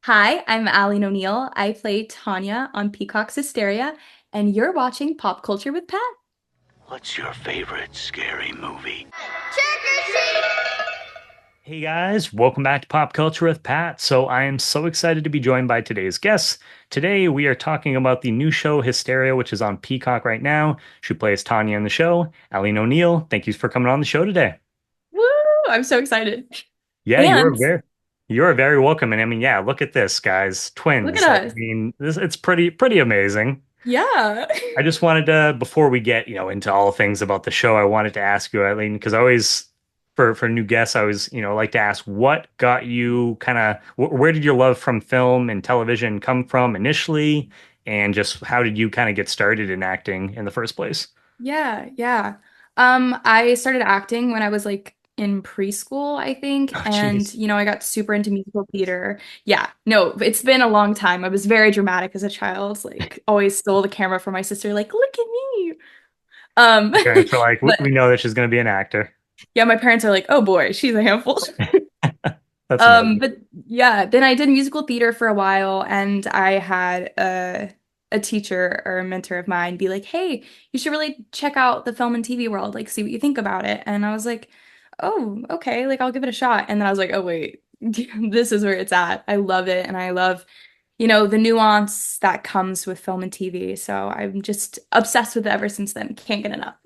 Hi, I'm Aline O'Neill. I play Tonya on Peacock's Hysteria, and you're watching Pop Culture with Pat. What's your favorite scary movie? Hey guys, welcome back to Pop Culture with Pat. So I am so excited to be joined by today's guests. Today we are talking about the new show Hysteria, which is on Peacock right now. She plays Tanya in the show. Aline O'Neill, thank you for coming on the show today. Woo! I'm so excited. Yeah, And you are very welcome. And I mean, yeah, look at this, guys, look at twins. Like, I us. mean, it's pretty amazing. Yeah. I just wanted to, before we get, into all things about the show, I wanted to ask you, Eileen, because I always, for new guests, I always, like to ask what got you kind of, where did your love from film and television come from initially? And just how did you kind of get started in acting in the first place? Yeah. I started acting when I was like in preschool, I think, Oh, and jeez. I got super into musical theater. Yeah, no, it's been a long time. I was very dramatic as a child, like always stole the camera from my sister, like, look at me. Um, Your parents were like, we but know that she's going to be an actor. yeah, my parents are like, oh boy, she's a handful. That's amazing. But yeah, then I did musical theater for a while, and I had a teacher or a mentor of mine be like, "Hey, you should really check out the film and TV world, like see what you think about it." And I was like, "Oh, okay, like I'll give it a shot." And then I was like, "Oh wait, this is where it's at. I love it, and I love, the nuance that comes with film and TV. So I'm just obsessed with it ever since then. Can't get enough."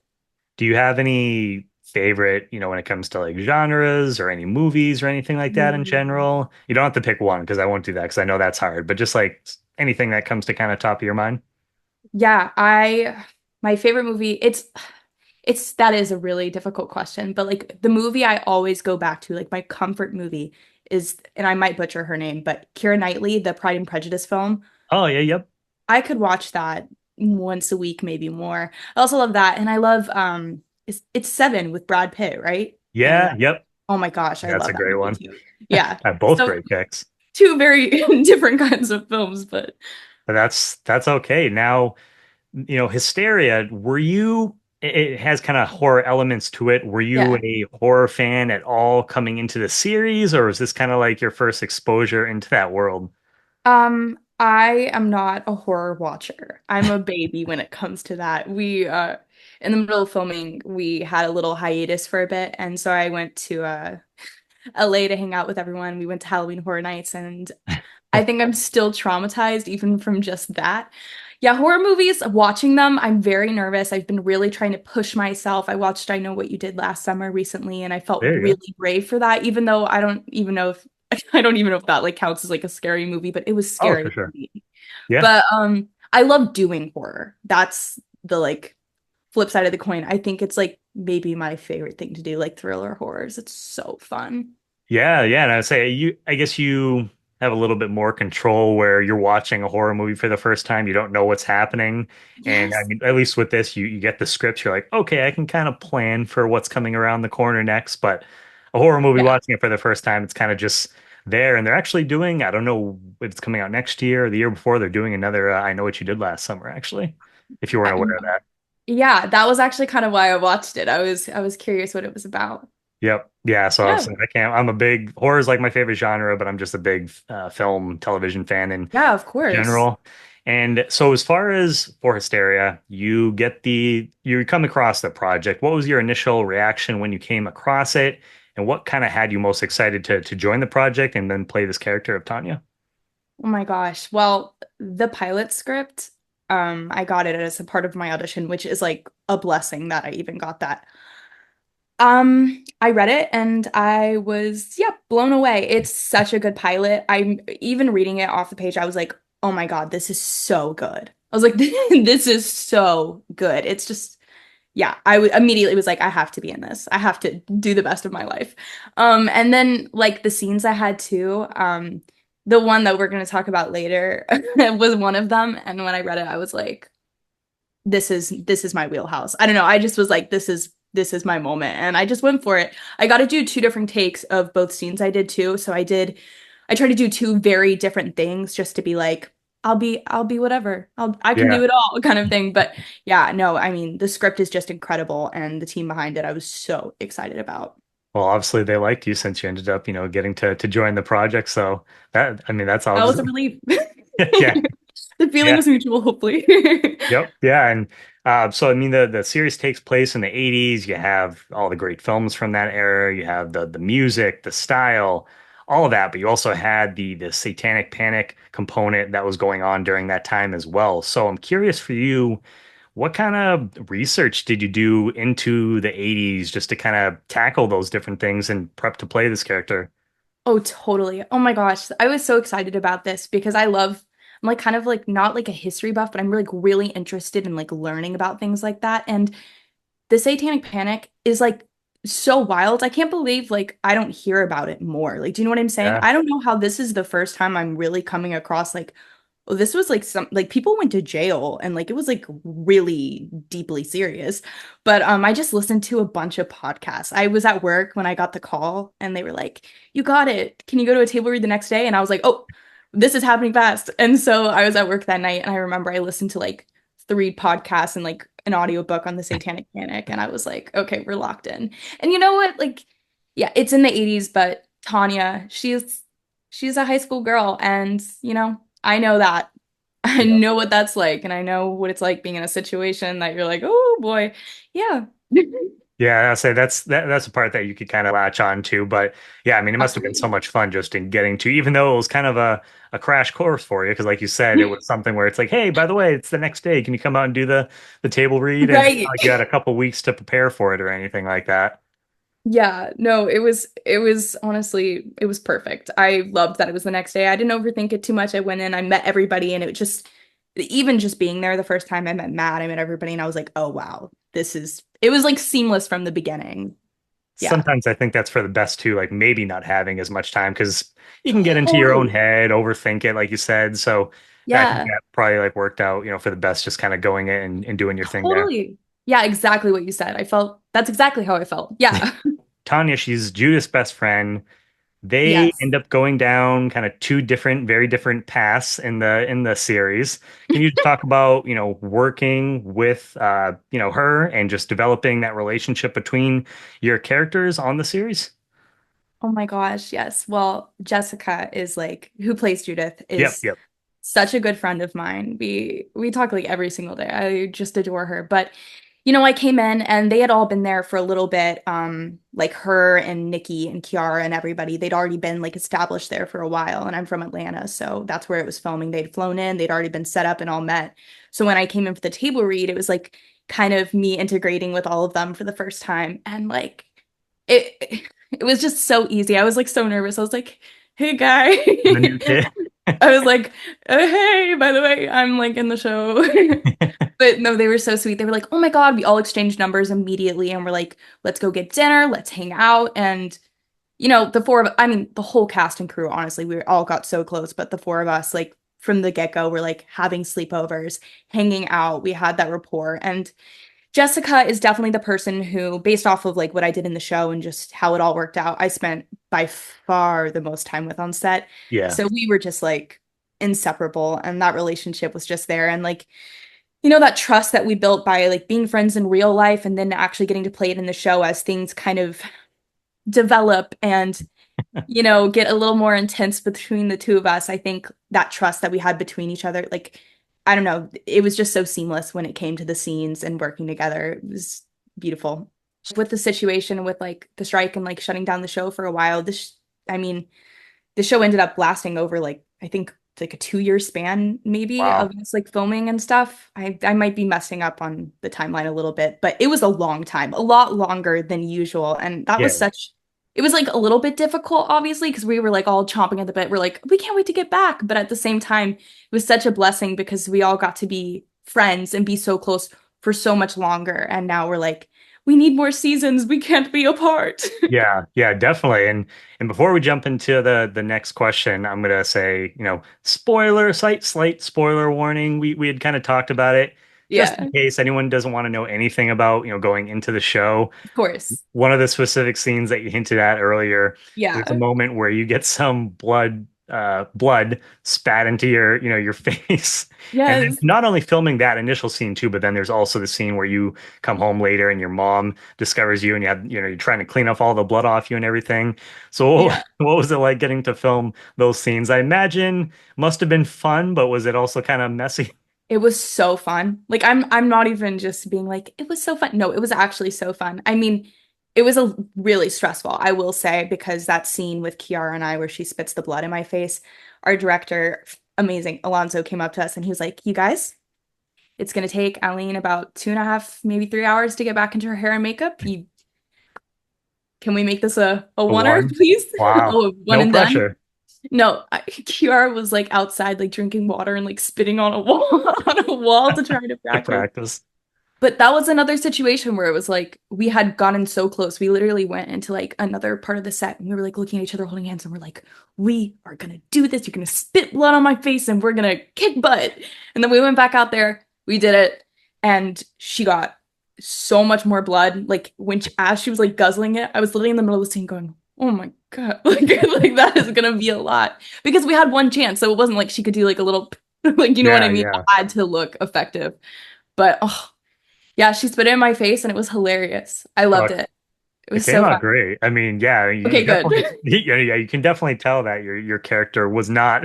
Do you have any favorite, when it comes to like genres or any movies or anything like that in Ooh. general? You don't have to pick one because I won't do that because I know that's hard, but just like anything that comes to kind of top of your mind. Yeah, I my favorite movie, it's that is a really difficult question, but like the movie I always go back to, like my comfort movie is, and I might butcher her name, but Keira Knightley, the Pride and Prejudice film. Oh, yeah, yep. I could watch that once a week, maybe more. I also love that, and I love it's Seven with Brad Pitt, right? And Yeah, yep. oh my gosh, I That's love a that great movie one. too. Yeah. Both So great picks. two very different kinds of films, but But that's okay. Now, Hysteria, were you it has kind of horror elements to it. Were you yeah. a horror fan at all coming into the series, or was this kind of like your first exposure into that world? I am not a horror watcher. I'm a baby when it comes to that. We in the middle of filming, we had a little hiatus for a bit, and so I went to LA to hang out with everyone. We went to Halloween Horror Nights, and I think I'm still traumatized even from just that. Yeah, horror movies, watching them, I'm very nervous. I've been really trying to push myself. I watched I Know What You Did Last Summer recently, and I felt There you go. really brave for that, even though I don't even know if I don't even know if that like counts as like a scary movie, but it was Oh, scary for to sure. me. Yeah. But I love doing horror. That's the like flip side of the coin. I think it's like maybe my favorite thing to do, like thriller horrors. It's so fun. Yeah. And I'd say I guess you have a little bit more control where you're watching a horror movie for the first time. You don't know what's happening. And I Yes. mean, at least with this, you get the script. You're like, okay, I can kind of plan for what's coming around the corner next. But a horror movie, Yeah. watching it for the first time, it's kind of just there. And they're actually doing, I don't know if it's coming out next year or the year before, they're doing another I Know What You Did Last Summer, actually, if you weren't I- aware of that. yeah, that was actually kind of why I watched it. I was curious what it was about. Yep. Yeah. Yeah. I can't, I'm a big horror is like my favorite genre, but I'm just a big film, television fan in Yeah, of course. general. And so, as far as for Hysteria, you come across the project. What was your initial reaction when you came across it? And what kind of had you most excited to join the project and then play this character of Tanya? Oh my gosh. Well, the pilot script, I got it as a part of my audition, which is like a blessing that I even got that. I read it and I was, yeah, blown away. It's such a good pilot. I'm even reading it off the page, I was like, oh my God, this is so good. I was like, this is so good. It's just, yeah, immediately was like, I have to be in this. I have to do the best of my life. And then like the scenes I had too, the one that we're going to talk about later was one of them. And when I read it, I was like, this is my wheelhouse. I don't know. I just was like, this is my moment. And I just went for it. I got to do two different takes of both scenes I did too. So I tried to do two very different things just to be like, I'll be whatever. I can Yeah. do it all kind of thing. But yeah, no, I mean, the script is just incredible and the team behind it, I was so excited about. Well, obviously they liked you since you ended up, getting to join the project. So that, I mean, that's That was a obviously, relief. yeah, The feeling yeah, was mutual, hopefully. yep, yeah. And so I mean, the series takes place in the 80s. You have all the great films from that era. You have the music, the style, all of that. But you also had the Satanic Panic component that was going on during that time as well. So I'm curious for you. What kind of research did you do into the 80s just to kind of tackle those different things and prep to play this character? Oh, totally. Oh my gosh. I was so excited about this because I'm like kind of like not like a history buff, but I'm like really interested in like learning about things like that. And the Satanic Panic is like so wild. I can't believe like I don't hear about it more. Like, do you know what I'm saying? Yeah. I don't know how this is the first time I'm really coming across like, oh, this was like some like people went to jail and like it was like really deeply serious. But I just listened to a bunch of podcasts. I was at work when I got the call and they were like, "You got it. Can you go to a table read the next day?" And I was like, "Oh, this is happening fast." And so I was at work that night and I remember I listened to like three podcasts and like an audiobook on the Satanic Panic and I was like, "Okay, we're locked in." And you know what? Like yeah, it's in the 80s, but Tonya, she's a high school girl and, I know that. I Yeah. know what that's like, and I know what it's like being in a situation that you're like, oh boy, yeah. Yeah, I'll say that's the part that you could kind of latch on to. But yeah, I mean, it must have been so Absolutely. much fun just in getting to, even though it was kind of a crash course for you, because like you said, it was something where it's like, hey, by the way, it's the next day. Can you come out and do the table read? And it's not Right. like you had a couple weeks to prepare for it or anything like that. Yeah, no, it was honestly it was perfect. I loved that it was the next day. I didn't overthink it too much. I went in, I met everybody, and it just even just being there the first time I met Matt, I met everybody, and I was like, oh wow, it was like seamless from the beginning. Yeah. Sometimes I think that's for the best too, like maybe not having as much time because you can get into your own Totally. head, overthink it, like you said. So I think Yeah. that probably like worked out, for the best, just kind of going in and doing your thing there. Totally. Yeah, exactly what you said. That's exactly how I felt. Yeah. Tanya, she's Judith's best friend. They Yes. end up going down kind of two different, very different paths in the series. Can you talk about, working with her and just developing that relationship between your characters on the series? Oh my gosh, yes. Well, Jessica is like who plays Judith Yep, is yep. such a good friend of mine. We talk like every single day. I just adore her. But I came in and they had all been there for a little bit. Like her and Nikki and Chiara and everybody, they'd already been like established there for a while. And I'm from Atlanta, so that's where it was filming. They'd flown in, they'd already been set up and all met. So when I came in for the table read, it was like kind of me integrating with all of them for the first time. And like it it was just so easy. I was like so nervous. I was like, hey guy. The new kid. I was like, hey, by the way, I'm like in the show. But no, they were so sweet. They were like, oh my God, we all exchanged numbers immediately and we're like, let's go get dinner, let's hang out. And, the four of, I mean, the whole cast and crew, honestly, we all got so close, but the four of us, like from the get-go, were like having sleepovers, hanging out. We had that rapport. And Jessica is definitely the person who, based off of like what I did in the show and just how it all worked out, I spent by far the most time with on set. Yeah. So we were just like inseparable and that relationship was just there. And like, that trust that we built by like being friends in real life and then actually getting to play it in the show as things kind of develop and, get a little more intense between the two of us. I think that trust that we had between each other, like, I don't know, it was just so seamless when it came to the scenes and working together. It was beautiful. With the situation with like the strike and like shutting down the show for a while, I mean, the show ended up lasting over like I think like a 2 year span maybe Wow. of us like filming and stuff. I might be messing up on the timeline a little bit, but it was a long time, a lot longer than usual. And that was Yeah. such it was like a little bit difficult, obviously, because we were like all chomping at the bit. We're like, we can't wait to get back. But at the same time, it was such a blessing because we all got to be friends and be so close for so much longer. And now we're like, we need more seasons. We can't be apart. Yeah, yeah, definitely. And before we jump into the next question, I'm gonna say, spoiler, slight spoiler warning. We had kind of talked about it just in Yeah, case anyone doesn't want to know anything about, going into the show. of course. One of the specific scenes that you hinted at earlier, there's a Yeah. moment where you get some blood blood spat into your face. And then Yes. not only filming that initial scene too, but then there's also the scene where you come home later and your mom discovers you and you're trying to clean up all the blood off you and everything. So Yeah. what was it like getting to film those scenes? I imagine must have been fun, but was it also kind of messy? It was so fun. Like I'm not even just being like it was so fun. No, it was actually so fun. I mean, it was a really stressful, I will say, because that scene with Chiara and I where she spits the blood in my face, our director, amazing, Alonso came up to us and he was like, "You guys, it's gonna take Aline about 2.5, maybe 3 hours to get back into her hair and makeup. You can we make this a A oneer, one? please? Wow. Oh, one No and done." pressure. No, Kiara was like outside, like drinking water and like spitting on a wall on a wall to try to To practice. practice. But that was another situation where it was like we had gotten so close. We literally went into like another part of the set and we were like looking at each other holding hands and we're like, we are gonna do this. You're gonna spit blood on my face and we're gonna kick butt. And then we went back out there, we did it, and she got so much more blood. Like as she was like guzzling it, I was literally in the middle of the scene going, oh my God, like that is gonna be a lot. Because we had one chance, so it wasn't like she could do like a little like you know what I Yeah, mean? It yeah. had to look effective. But oh yeah, she spit it in my face and it was hilarious. I Oh, loved it. It it was came so fun. out great. I mean, yeah, you Okay, good. definitely, yeah, you can definitely tell that your character was not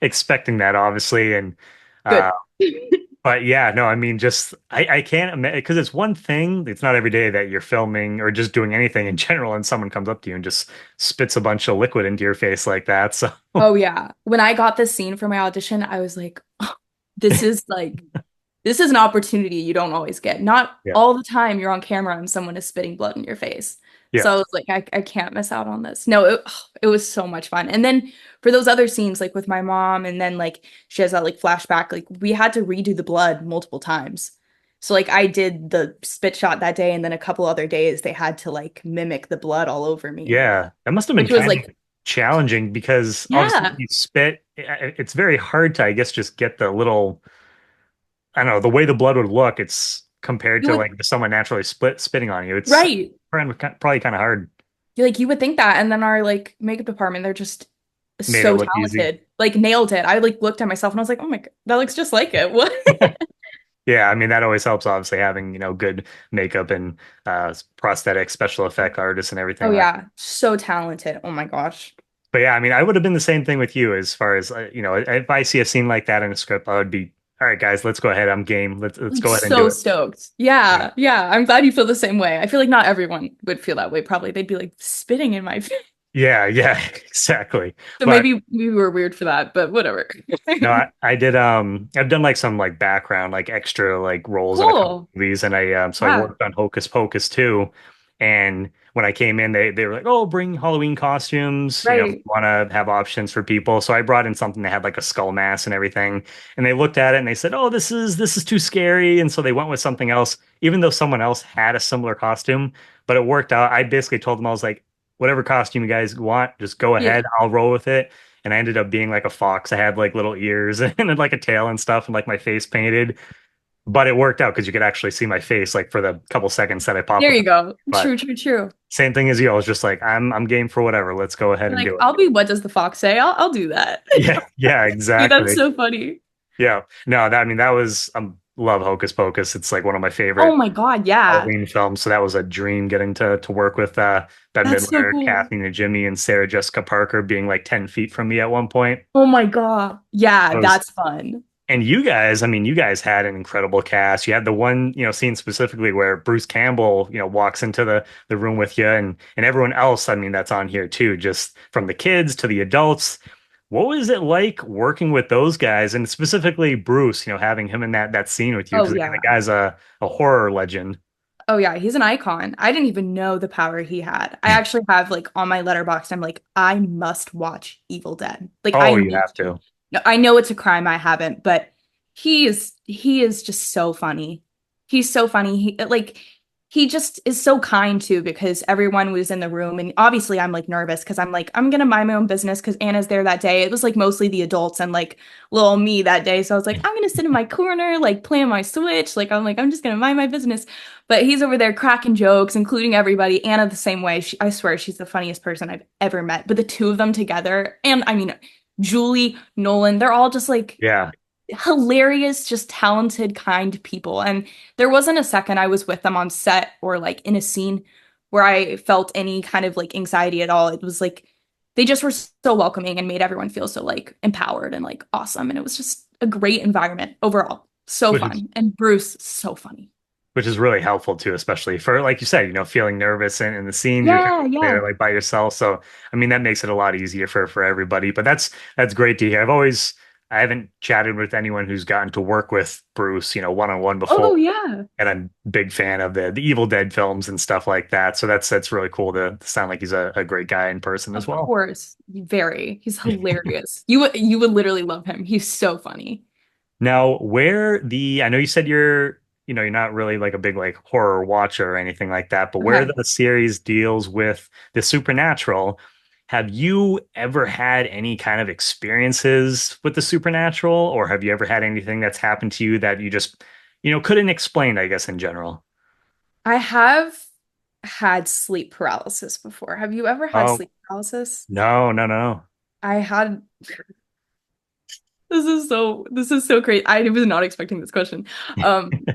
expecting that, obviously, and uh, Good. but yeah, no, I mean, just I can't imagine because it's one thing. It's not every day that you're filming or just doing anything in general, and someone comes up to you and just spits a bunch of liquid into your face like that. So Oh yeah. When I got this scene for my audition, I was like, oh, this is like this is an opportunity you don't always get. Not yeah, all the time you're on camera and someone is spitting blood in your face. yeah, So I was like, I can't miss out on this. No, it was so much fun. And then for those other scenes, like with my mom, and then like she has that like flashback, like we had to redo the blood multiple times. So like I did the spit shot that day, and then a couple other days they had to like mimic the blood all over me, yeah. That must have been which was kind of like, challenging because obviously when yeah, you spit, it's very hard to, I guess, just get the little. I don't know, the way the blood would look, it's compared you to would like someone naturally spitting on you. It's right. probably kind of hard. You would think that, and then our like makeup department, they're just Made it so look easy. talented. Like nailed it. I like looked at myself and I was like, oh my God, that looks just like it. What? Yeah, I mean that always helps. Obviously, having good makeup and prosthetic special effect artists and Oh everything like. yeah, so talented. Oh my gosh. But yeah, I mean, I would have been the same thing with you as far as if I see a scene like that in a script, I would be, all right, guys, let's go ahead. I'm game. Let's Like go ahead and do so it. stoked. Yeah, Yeah, yeah. I'm glad you feel the same way. I feel like not everyone would feel that way. Probably they'd be like spitting in my face. yeah, yeah, exactly. So But maybe we were weird for that, but whatever. no, I did I've done like some like background like extra like roles in a couple Cool. movies and I Yeah, worked on Hocus Pocus too. And when I came in they were like, "Oh, bring Halloween costumes, right. want to have options for people." So I brought in something that had like a skull mask and everything. And they looked at it and they said, "Oh, this is too scary." And so they went with something else even though someone else had a similar costume, but it worked out. I basically told them I was like, "Whatever costume you guys want, just go Yeah. ahead. I'll roll with it." And I ended up being like a fox. I had like little ears and like a tail and stuff, and like my face painted. But it worked out because you could actually see my face like for the couple seconds that I popped There up. you go. But True, true, true. same thing as you. I was just like, I'm game for whatever. Let's go ahead You're and like, do it. I'll be what does the fox say? I'll do that. Yeah, yeah, Dude, that's exactly. so funny. Yeah. No, I mean that was love Hocus Pocus. It's like one of my Oh favorite my God, yeah. Halloween films. So that was a dream getting to work with Bette That's so Midler, cool. Kathleen and Jimmy, and Sarah Jessica Parker being like 10 feet from me at one point. Oh my God. Yeah, I was that's fun. And you guys, I mean, you guys had an incredible cast. You had the one, scene specifically where Bruce Campbell, walks into the room with you and everyone else, I mean, that's on here too, just from the kids to the adults. What was it like working with those guys and specifically Bruce, having him in that scene with you? Oh Because again, the yeah. guy's a horror legend. Oh yeah, he's an icon. I didn't even know the power he had. I actually have like on my letterbox, I'm like, I must watch Evil Dead. Like I Oh, you need have to. to. No, I know it's a crime I haven't, but he is just so funny. He's so funny. He just is so kind too because everyone was in the room and obviously I'm like nervous because I'm like I'm gonna mind my own business because Anna's there that day. It was like mostly the adults and like little me that day. So I was like I'm gonna sit in my corner like playing my Switch. Like I'm just gonna mind my business. But he's over there cracking jokes, including everybody. Anna the same way. I swear she's the funniest person I've ever met. But the two of them together, and I mean Julie, Nolan, they're all just like Yeah, hilarious, just talented, kind people. And there wasn't a second I was with them on set or like in a scene where I felt any kind of like anxiety at all. It was like they just were so welcoming and made everyone feel so like empowered and like awesome. And it was just a great environment overall. So which is fun. And Bruce, so funny. which is really helpful too, especially for like you said, feeling nervous in the scenes, you're kind Yeah, of yeah. there like by yourself. So I mean that makes it a lot easier for everybody. But that's great to hear. I haven't chatted with anyone who's gotten to work with Bruce, one on one before. Oh, yeah. And I'm a big fan of the Evil Dead films and stuff like that. So that's really cool to sound like he's a great guy in person as Of well. course. Very. He's hilarious. You would literally love him. He's so funny. Now, I know you said you're not really like a big like horror watcher or anything like that, but where Okay. the series deals with the supernatural, have you ever had any kind of experiences with the supernatural, or have you ever had anything that's happened to you that you just, couldn't explain, I guess, in general? I have had sleep paralysis before. Have you ever had Oh, sleep paralysis? no, no, no. I had this is so great. I was not expecting this question.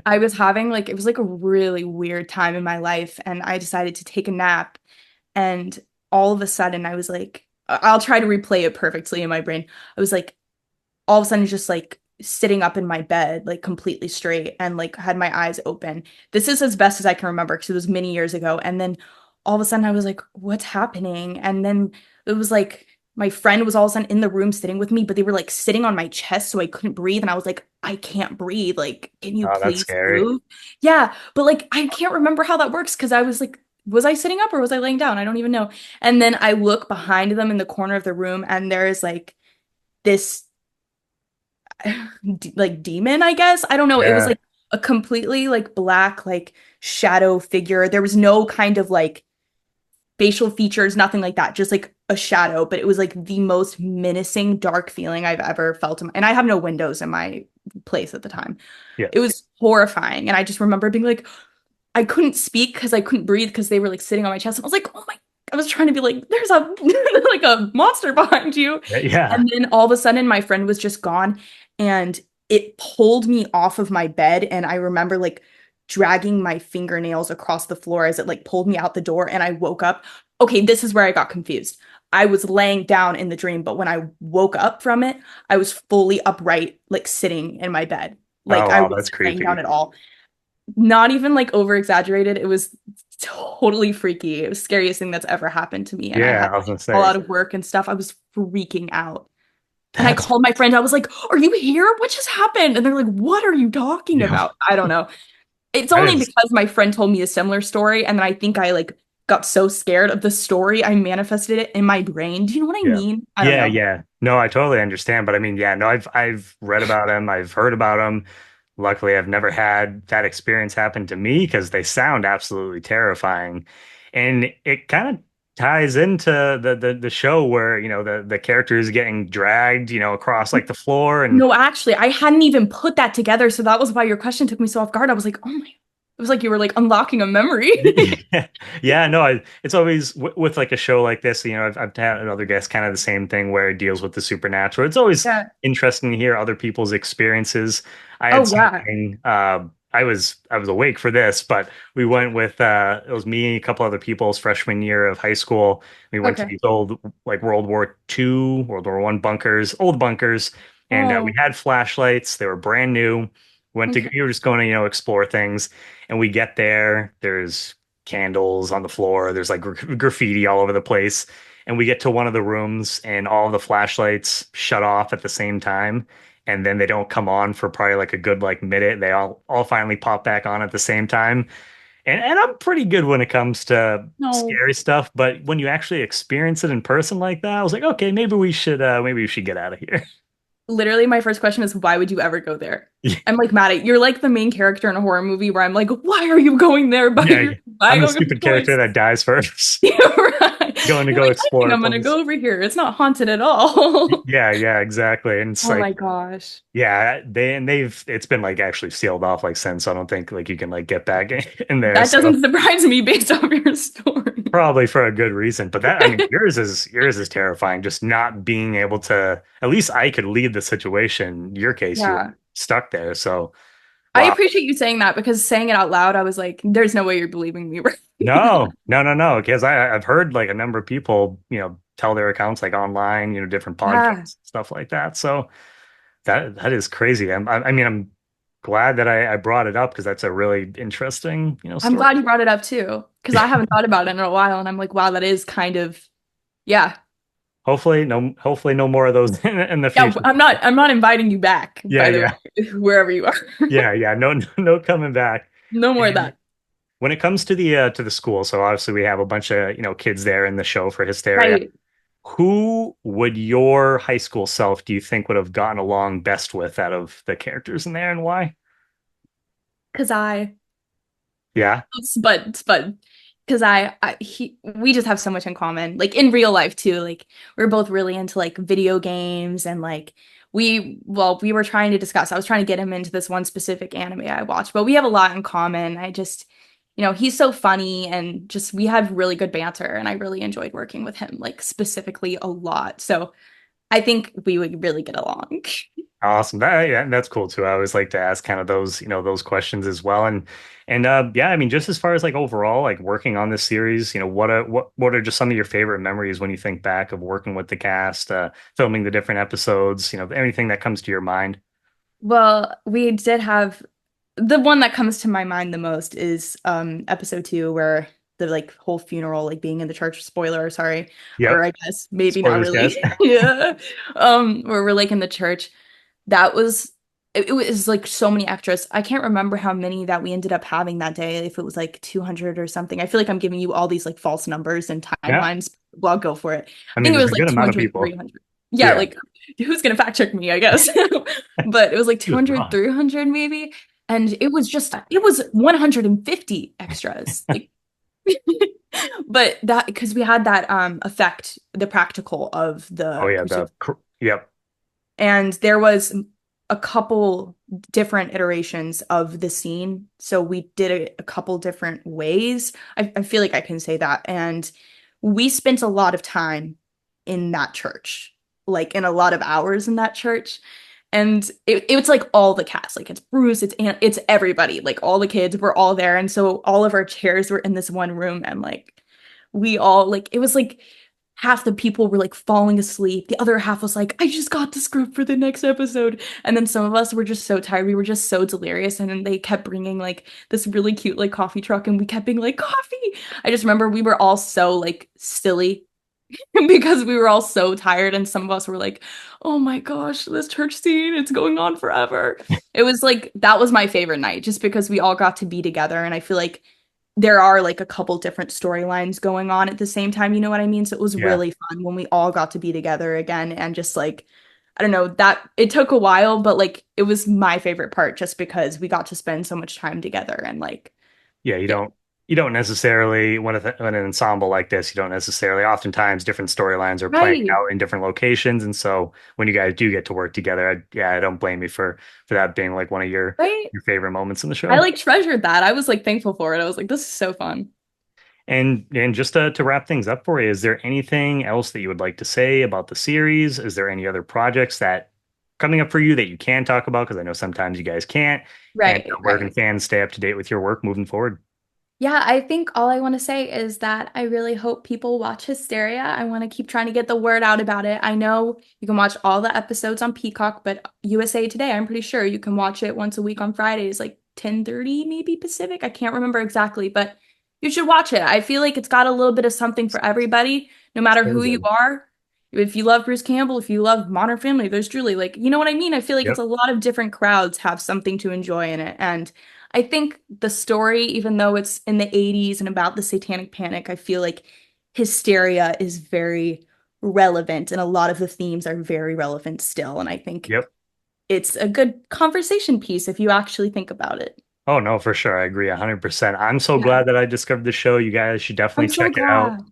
I was having like it was like a really weird time in my life and I decided to take a nap and all of a sudden I was like I'll try to replay it perfectly in my brain. I was like all of a sudden just like sitting up in my bed like completely straight and like had my eyes open. This is as best as I can remember because it was many years ago. And then all of a sudden I was like, what's happening? And then it was like my friend was all of a sudden in the room sitting with me, but they were like sitting on my chest so I couldn't breathe. And I was like, I can't breathe. Like, can you Oh, that's please scary. move? Yeah. But like I can't remember how that works because I was like, was I sitting up or was I laying down? I don't even know. And then I look behind them in the corner of the room and there is like this like demon, I guess. I don't know. It was Yeah. like a completely like black like shadow figure. There was no kind of like facial features, nothing like that. Just like a shadow, but it was like the most menacing dark feeling I've ever felt and I have no windows in my place at the time. Yeah. It was horrifying and I just remember being like I couldn't speak because I couldn't breathe because they were like sitting on my chest. I was like, "Oh my." I was trying to be like, there's a like a monster behind you. Yeah. And then all of a sudden my friend was just gone and it pulled me off of my bed and I remember like dragging my fingernails across the floor as it like pulled me out the door and I woke up. Okay, this is where I got confused. I was laying down in the dream, but when I woke up from it, I was fully upright, like sitting in my bed. Oh, Like I wow, that's wasn't laying down creepy. at all. Not even like over exaggerated. It was totally freaky. It was the scariest thing that's ever happened to me. And I Yeah, had I was gonna all say out of work and stuff. I was freaking out. And I that's called my friend. I was like, "Are you here? What just happened?" And they're like, "What are you talking yeah, about?" I don't know. It's that only is because my friend told me a similar story, and then I think I like got so scared of the story, I manifested it in my brain. Do you know what I yeah. mean? I don't Yeah, know. yeah. No, I totally understand, but I mean, yeah, no, I've read about them, I've heard about them. Luckily, I've never had that experience happen to me because they sound absolutely terrifying. And it kind of ties into the show where, the character is getting dragged, across like the floor and No, actually, I hadn't even put that together, so that was why your question took me so off guard. I was like, "Oh my." It was like you were like unlocking a memory. yeah, yeah, no, it's always with like a show like this, I've had another guest kind of the same thing where it deals with the supernatural. It's always Yeah. interesting to hear other people's experiences. I had Oh yeah. something, I was awake for this, but we went with, it was me and a couple other people's freshman year of high school. We went to Okay. these old, like World War II, World War I bunkers, old bunkers, and we Oh, had flashlights. They were brand new. okay. We were just going to, explore things. And we get there, there's candles on the floor, there's like graffiti all over the place. And we get to one of the rooms, and all of the flashlights shut off at the same time. And then they don't come on for probably like a good like minute. They all finally pop back on at the same time. And I'm pretty good when it comes to No. scary stuff, but when you actually experience it in person like that, I was like, okay, maybe we should get out of here. Literally, my first question is, why would you ever go there? I'm like, Maddie, you're like the main character in a horror movie where I'm like, why are you going there Yeah, yeah. by I'm the your own stupid character choice? that dies first, Yeah, right. going to You're go like, I explore think a I'm gonna place. go over here. It's not haunted at all. Yeah, yeah, exactly. And it's Oh my like, gosh. yeah, it's been like actually sealed off like since. So I don't think like you can like get back in there. That So doesn't surprise me based off your story. probably for a good reason. But that, I mean, yours is terrifying. Just not being able to. At least I could leave the situation. In your case, you were Yeah. stuck there. So, I wow. appreciate you saying that because saying it out loud, I was like, there's no way you're believing me right now. No, no, no, no. Because I've heard like a number of people, tell their accounts like online, different Yeah. podcasts, stuff like that. So that is crazy. I mean, I'm glad that I brought it up because that's a really interesting, I'm story. glad you brought it up too, because I haven't thought about it in a while, and I'm like, wow, that is kind of, yeah. Hopefully no more of those in the Yeah, future. I'm not inviting you back, Yeah, by the yeah, way, wherever you are. yeah, yeah. No, no coming back. No more of And that. when it comes to the school, so obviously we have a bunch of, kids there in the show for Hysteria. Right. Who would your high school self do you think would have gotten along best with out of the characters in there and why? Because Yeah. but because we just have so much in common, like in real life too. Like we're both really into like video games and like we were trying to discuss. I was trying to get him into this one specific anime I watched, but we have a lot in common. He's so funny and just we have really good banter, and I really enjoyed working with him, like specifically a lot. So I think we would really get along. Awesome. Yeah, that's cool too. I always like to ask kind of those, those questions as well. And yeah, I mean, just as far as like overall, like working on this series, what are just some of your favorite memories when you think back of working with the cast, filming the different episodes, anything that comes to your mind? Well, we did have the one that comes to my mind the most is episode 2 where the like whole funeral like being in the church, spoiler, sorry, or Yep. I guess maybe not Spoilers, guys. really. Yeah. Where we're like in the church. That was it was like so many extras. I can't remember how many that we ended up having that day, if it was like 200 or something. I feel like I'm giving you all these like false numbers and Yeah. timelines. Well, go for it. I I mean, think it there's was a like good amount of 200, people. 300. Yeah, Yeah. like who's gonna fact check me, I guess. But it was like He was 200, wrong. 300 maybe. And it was 150 extras. Like but that because we had that effect, the practical of Oh the yeah, crucifix. yep. And there was a couple different iterations of the scene. So we did it a couple different ways. I feel like I can say that. And we spent a lot of time in that church, like in a lot of hours in that church. And it was like all the cast, like it's Bruce, it's everybody, like all the kids were all there. And so all of our chairs were in this one room, and like we all like it was like half the people were like falling asleep. The other half was like, I just got the script for the next episode. And then some of us were just so tired. We were just so delirious. And then they kept bringing like this really cute like coffee truck, and we kept being like, coffee. I just remember we were all so like silly because we were all so tired. And some of us were like, oh my gosh, this church scene, it's going on forever. It was like, that was my favorite night just because we all got to be together. And I feel like there are like a couple different storylines going on at the same time, you know what I mean? So it was Yeah. really fun when we all got to be together again, and just like I don't know, that it took a while, but like it was my favorite part just because we got to spend so much time together and like Yeah, you yeah. don't necessarily when an ensemble like this, you don't necessarily oftentimes different storylines are playing Right. out in different locations. And so when you guys do get to work together, I don't blame you for that being like one of your Right. your favorite moments in the I show. like treasured that. I was like thankful for it. I was like, this is so fun. And just to wrap things up for you, is there anything else that you would like to say about the series? Is there any other projects that coming up for you that you can talk about? Because I know sometimes you guys can't. And Right, where can right. fans stay up to date with your work moving forward? Yeah, I think all I want to say is that I really hope people watch Hysteria. I want to keep trying to get the word out about it. I know you can watch all the episodes on Peacock, but USA Today, I'm pretty sure you can watch it once a week on Fridays, like 10:30 maybe Pacific. I can't remember exactly, but you should watch it. I feel like it's got a little bit of something for everybody, no matter So who you good. are. If you love Bruce Campbell, if you love Modern Family, there's Julie. Like, you know what I mean? I feel like it's Yep. a lot of different crowds have something to enjoy in it. And I think the story, even though it's in the 80s and about the Satanic Panic, I feel like Hysteria is very relevant and a lot of the themes are very relevant still. And I think Yep. it's a good conversation piece if you actually think about it. Oh no, for sure. I agree 100%. I'm so Yeah, glad that I discovered the show. You guys should definitely I'm so check it out. glad.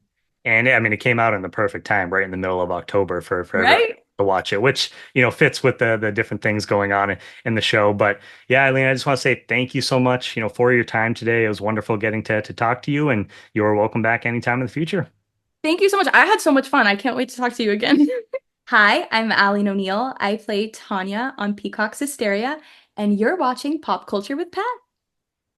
And I mean, it came out in the perfect time, right in the middle of October for everyone Right? to watch it, which, fits with the different things going on in the show. But yeah, Eileen, I just want to say thank you so much, for your time today. It was wonderful getting to talk to you, and you're welcome back anytime in the future. Thank you so much. I had so much fun. I can't wait to talk to you again. Hi, I'm Aline O'Neill. I play Tonya on Peacock's Hysteria, and you're watching Pop Culture with Pat.